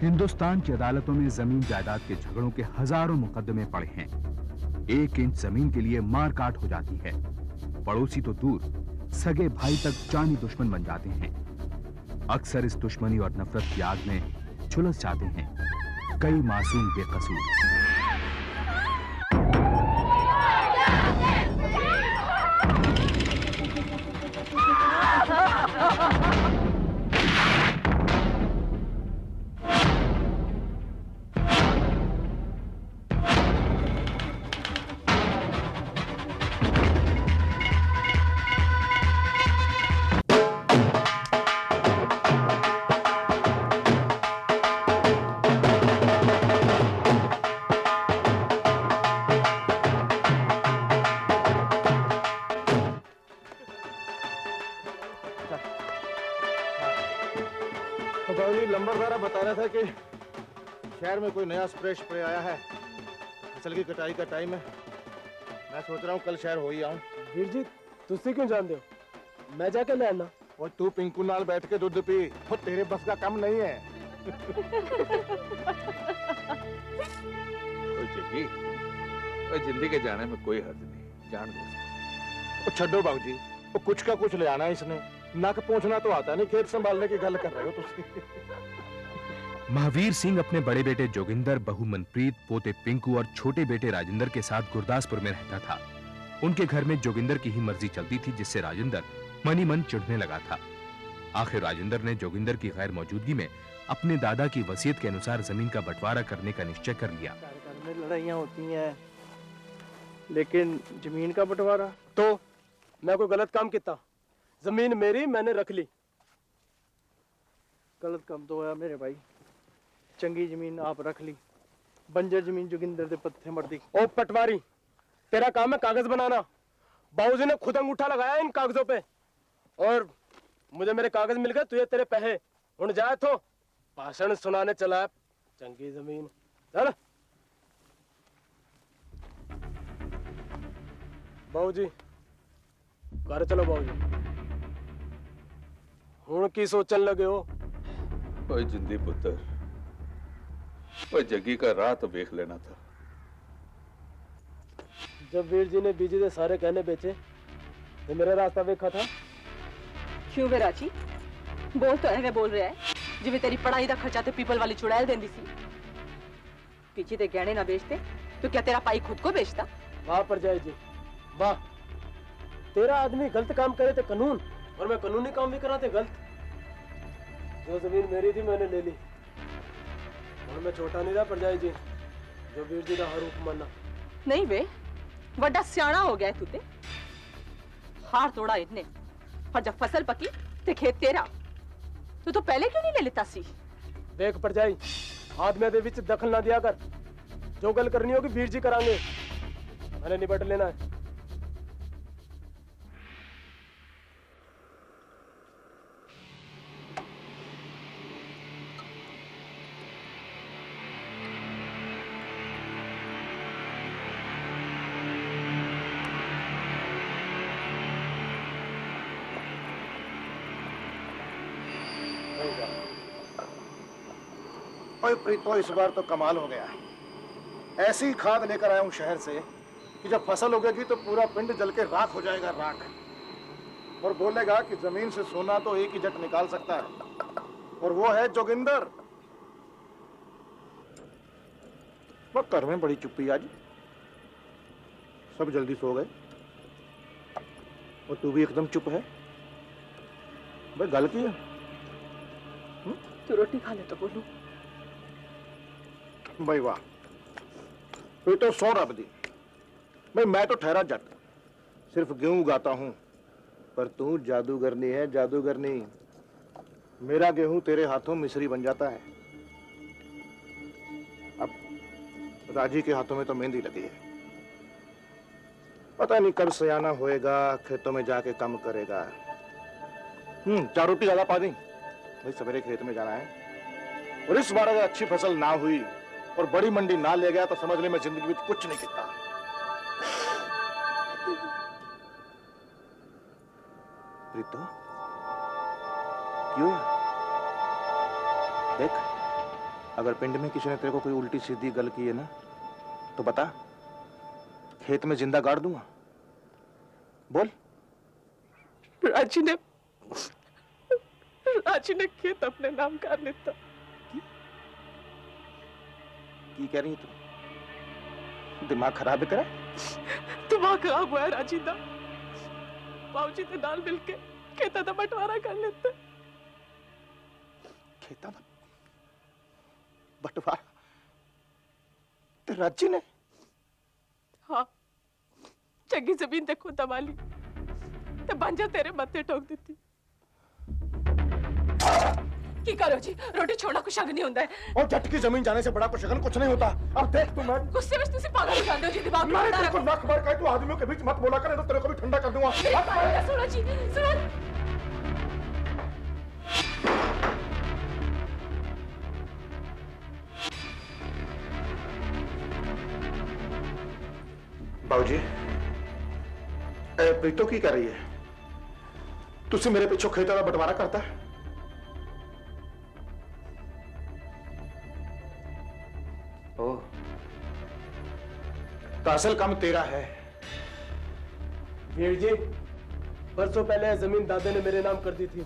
हिंदुस्तान की अदालतों में जमीन जायदाद के झगड़ों के हजारों मुकदमे पड़े हैं। 1 इंच जमीन के लिए मार काट हो जाती है। पड़ोसी तो दूर, सगे भाई तक जानी दुश्मन बन जाते हैं। अक्सर इस दुश्मनी और नफरत की आग में झुलस जाते हैं कई मासूम बेकसूर। लंबरदारा बता रहा था कि शहर में कोई नया स्प्रे आया है। फसल की कटाई का टाइम है। मैं सोच रहा हूँ कल शहर हो ही आऊं। वीर जी तुसी क्यों जानते हो? मैं जाके ले आना। और तू पिंकू नाल बैठ के दूध पी, वो तेरे बस का काम नहीं है। जगी, जिंदगी के जाने में कोई हर्ज नहीं, जान दो। छड्डो बाबूजी, वो कुछ का कुछ ले आना है इसने। नक पहुंचना तो आता नहीं, खेत संभालने की गल कर रहे हो तुम। महावीर सिंह अपने बड़े बेटे जोगिंदर, बहू मनप्रीत, पोते पिंकू और छोटे बेटे राजेंद्र के साथ गुरदासपुर में रहता था। उनके घर में जोगिंदर की ही मर्जी चलती थी, जिससे राजेंद्र मनी मन चिढ़ने लगा था। आखिर राजेंद्र ने जोगिंदर की गैर मौजूदगी में अपने दादा की वसीयत के अनुसार जमीन का बंटवारा करने का निश्चय कर लिया। में लड़ाइयाँ होती हैं, लेकिन जमीन का बंटवारा तो मैं कोई गलत काम किया? जमीन मेरी, मैंने रख ली। गलत काम तो होया मेरे भाई। चंगी जमीन आप रख ली, बंजर जमीन जोगिंदर दे पत्थे मर दी। ओ पटवारी, तेरा काम है कागज बनाना। बाबूजी ने खुद अंगूठा लगाया इन कागजों पे, और मुझे मेरे कागज मिल गए, तुझे तेरे पैसे। उन जाए तो भाषण सुनाने चला। चंगी जमीन चल। बाबूजी घर चलो। बाबूजी हुण की सोचन लगे हो? ओए जिंदी पुत्र, ओए जगी का राह तो देख लेना था। जब वीर जी ने बीजी दे सारे कहने बेचे तो मेरा रास्ता देखा था। क्यों वे राजी बोल तो एवें बोल रहा है जिवें तेरी पढ़ाई का खर्चा तो पीपल वाली चुड़ैल देंदी सी। पीछे ते गहने ना बेचते तो क्या तेरा पाई खुद को बेचता? वाह परजाई जी वाह। तेरा आदमी गलत काम करे तो कानून, और मैं कानूनी काम भी करा ते गलत। जो जमीन मेरी थी मैंने ले ली, और मैं छोटा नहीं था परजाई जी जो वीर जी का हर हुक्म माना। नहीं वे बड़ा सियाना हो गया तू ते। हार तोड़ा इतने, पर जब फसल पकी ते खेत तेरा, तो पहले क्यों नहीं ले लेता सी? देख परजाई, आदमियों दे विच दखल ना दिया कर। जो गल करनी होगी वीर जी करांगे, मैंने निपट लेना है। ओए प्रीतो, इस बार तो कमाल हो गया है। ऐसी खाद लेकर आया हूं शहर से कि जब फसल उगेगी तो पूरा पिंड जल के राख हो जाएगा, राख। और बोलेगा कि जमीन से सोना तो एक ही जट निकाल सकता है, और वो है जोगिंदर। वो घर में बड़ी चुप्पी आज, सब जल्दी सो गए और तू भी एकदम चुप है। भाई गल की है? तू रोटी खा ले तो बोलू। भाई वाह, तू तो सौ रब दी। भाई मैं तो ठहरा जट, सिर्फ गेहूं उगाता हूं, पर तू जादूगरनी है, जादूगरनी। मेरा गेहूं तेरे हाथों मिस्री बन जाता है। अब राजी के हाथों में तो मेहंदी लगी है। पता नहीं कब सयाना होएगा, खेतों में जाके काम करेगा। 4 रोटी ज्यादा पा दी, भाई सवेरे खेत में जाना है। और इस बार अगर अच्छी फसल ना हुई और बड़ी मंडी ना ले गया तो समझ ले मैं जिंदगी में कुछ नहीं किया। प्रीतो क्यों? देख अगर पिंड में किसी ने तेरे को कोई उल्टी सीधी गल की है ना, तो बता, खेत में जिंदा गाड़ दूंगा। बोल। राजी ने खेत अपने नाम कर लेता। की कह रही है तू? दिमाग खराब है तेरा? दिमाग खराब हुआ है राजी दा। बाबूजी के नाल मिलके खेता दा बंटवारा कर लेते। खेता दा बंटवारा ते राजी ने? हाँ, चंगी जमीन ते खुद दबाली ते बंजर तेरे मत्थे ठोक देती। की करो जी, रोटी छोड़ना कुछ शक नहीं होता है। और जट की जमीन जाने से बड़ा कुछ शगन कुछ नहीं होता। अब देख तू, मैं गुस्से में तुसी पागल हो जाते हो जी, दिमाग में मैं तेरे को नख भर के तू आदमियों के बीच मत बोला कर, तो तेरे को भी ठंडा कर दूंगा। सुनो जी, सुनो। बाबूजी, प्रीतो की कर रही है? तुसी मेरे पिछो खेतों का बंटवारा करता है? ओह, तो असल काम तेरा है। वीर जी, बरसों पहले जमीन दादे ने मेरे नाम कर दी थी,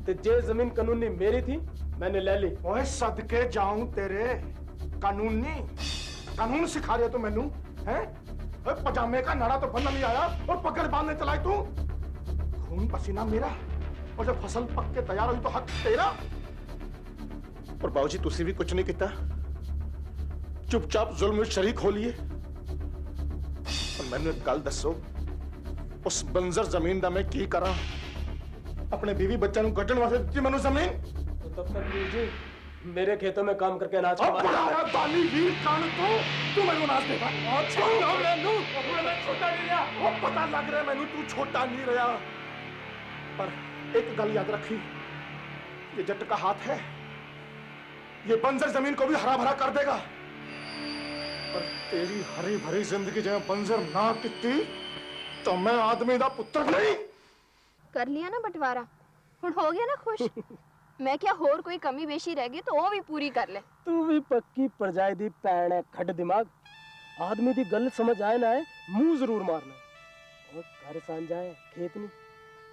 ते जे जमीन कानूनी मेरी थी मैंने ले ली। ओए सदके जाऊं तेरे, कानूनी कानून सिखा रहे हो तो मैनू हैं? पजामे का नाड़ा तो बनना नहीं आया और पकड़ बांधने चलाई तू। खून पसीना मेरा, और जब फसल पक के तैयार हुई तो हक तेरा। और बाबूजी तुसी भी कुछ नहीं किया, चुपचाप जुल्म में शरीक हो लिए। और मैंने एक गल दसो, उस बंजर जमीन दा मैं की करा? अपने बीवी बच्चों को गड्ढण वास्ते दी मैनू जमीन। तो तब तक वीर जी मेरे खेतों में काम करके अनाज अब बड़ा बाली वीर कान तू मैनू अनाज देगा। मैं छोटा नहीं रहा। वो पता लग रहा है मैनू तू छोटा नहीं रहा, पर एक गल याद रखी, ये जट का हाथ है, ये बंजर जमीन को भी हरा भरा कर देगा। पर तेरी हरी भरी जिंदगी जब बंजर ना किती तो मैं आदमी दा पुत्र नहीं। कर लिया ना बंटवारा, हुण हो गया ना खुश? मैं क्या होर कोई कमी बेशी रह गई तो वो भी पूरी कर ले। तू भी पक्की परजाई दी भैन है, खड दिमाग। आदमी दी गल समझ आए ना है, मुंह जरूर मारना। और घर सांझा है, खेत नहीं।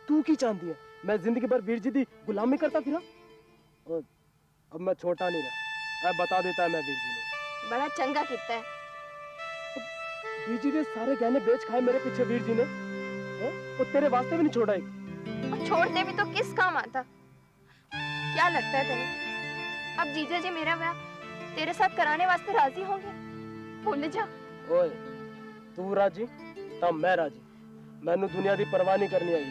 तू की चाहती है मैं जिंदगी भर वीर जी दी गुलामी करता फिरा? और अब मैं छोटा नहीं रहा, बता देता है मैं वीर जी ने। बड़ा चंगा किता है। वीर जी ने सारे गहने बेच खाए मेरे पीछे। वीर जी ने वो तेरे वास्ते भी नहीं छोड़ा एक। और छोड़ते भी तो किस काम आता? क्या लगता है तेरे अब जीजा जी मेरा ब्याह तेरे साथ कराने वास्ते राजी होंगे? भूल जा। ओए, तू राजी तब मैं राजी। मैनू दुनिया दी परवाह नहीं करनी आई।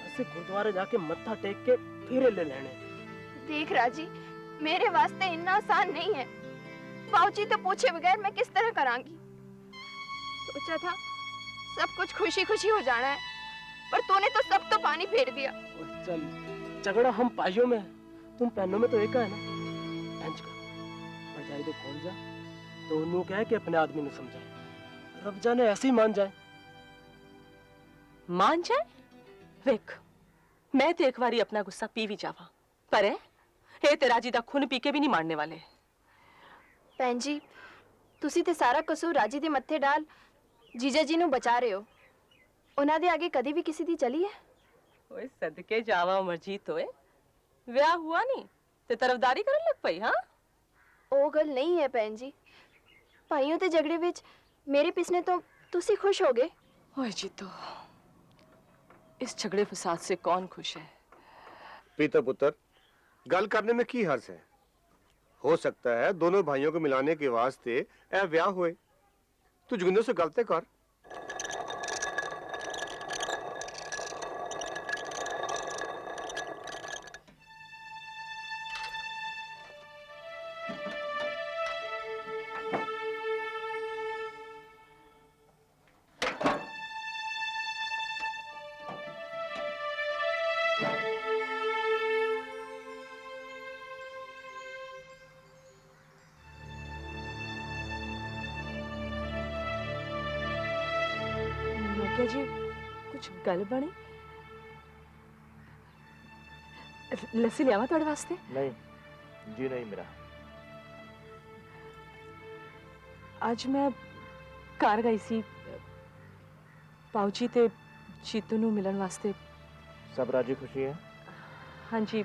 ऐसे गुरुद्वारे जाके मत्था टेक के फेरे ले लेने। देख राजी, मेरे वास्ते इतना आसान नहीं है। बाबूजी तो पूछे बगैर मैं किस तरह करांगी? सोचा था सब कुछ खुशी खुशी हो जाना है, पर तूने तो सब तो पानी फेर दिया। चल, झगड़ा हम पाइयों में है, तुम पहनों में तो एक है ना। टंच कर बजाई तो खोल जा, तो उन्होंने कहे कि अपने आदमी ने समझाए। रब जाने ऐसे ही मान जाए। मान जाए? वेख, मैं तो एक बारी अपना गुस्सा पी भी जावा, पर ये तेरा जी दा खून पी के भी नहीं मारने वाले। भैन जी, तुसी ते सारा कसूर राजी दे मत्थे डाल जीजा जी नू बचा रहे हो। उन्हां दे आगे कदी भी किसी दी चली है? ओए सदके जावा अमरजीत, होए ब्याह हुआ नहीं ते तरफदारी करन लग पई। हाँ, ओ गल नहीं है भैन जी। भाइयों ते झगड़े विच मेरे पिसने तो तुसी खुश हो गए। ओए जीतो, इस झगड़े फसाद से कौन खुश है? पीता पुत्र, गल करने में की हर्ज है? हो सकता है दोनों भाइयों को मिलाने के वास्ते ए ब्याह हुए। तू जोगिंदर से गलते कर। क्या जी कुछ गल बनी? लस्सी लियावा तुहाडे वास्ते? नहीं जी नहीं मेरा। ਅੱਜ ਮੈਂ ਘਰ ਗਈ ਸੀ ਪਾਉਚੀ ਤੇ ਚੀਤੂ ਨੂੰ ਮਿਲਣ ਵਾਸਤੇ। सब राजी खुशी है? ਹਾਂਜੀ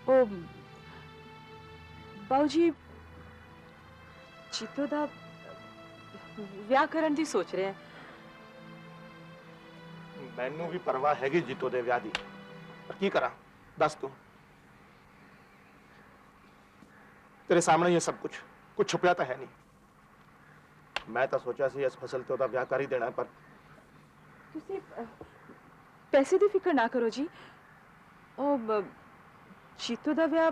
ਉਹ ਬਾਊ ਜੀ ਚੀਤੂ ਦਾ ਵਿਆਹ ਕਰਨ ਦੀ ਸੋਚ ਰਿਹਾ ਹੈ। ਮੈਨੂੰ ਵੀ ਪਰਵਾਹ ਹੈਗੀ ਜੀਤੋ ਦੇ ਵਿਆਹ ਦੀ, ਪਰ ਕੀ ਕਰਾਂ ਦੱਸ ਤੂੰ। ਤੇਰੇ ਸਾਹਮਣੇ ਇਹ ਸਭ ਕੁਝ ਛੁਪਿਆ ਤਾਂ ਹੈ ਨਹੀਂ। ਮੈਂ ਤਾਂ ਸੋਚਿਆ ਸੀ ਇਸ ਫਸਲ ਤੇ ਉਹਦਾ ਵਿਆਹ ਕਰ ਹੀ ਦੇਣਾ, ਪਰ ਤੁਸੀਂ ਪੈਸੇ ਦੀ ਫਿਕਰ ਨਾ ਕਰੋ ਜੀ। ਉਹ ਚੀਤੂ ਦਾ ਵਿਆਹ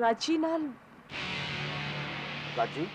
ਰਾਜੀ ਨਾਲ। ਰਾਜੀ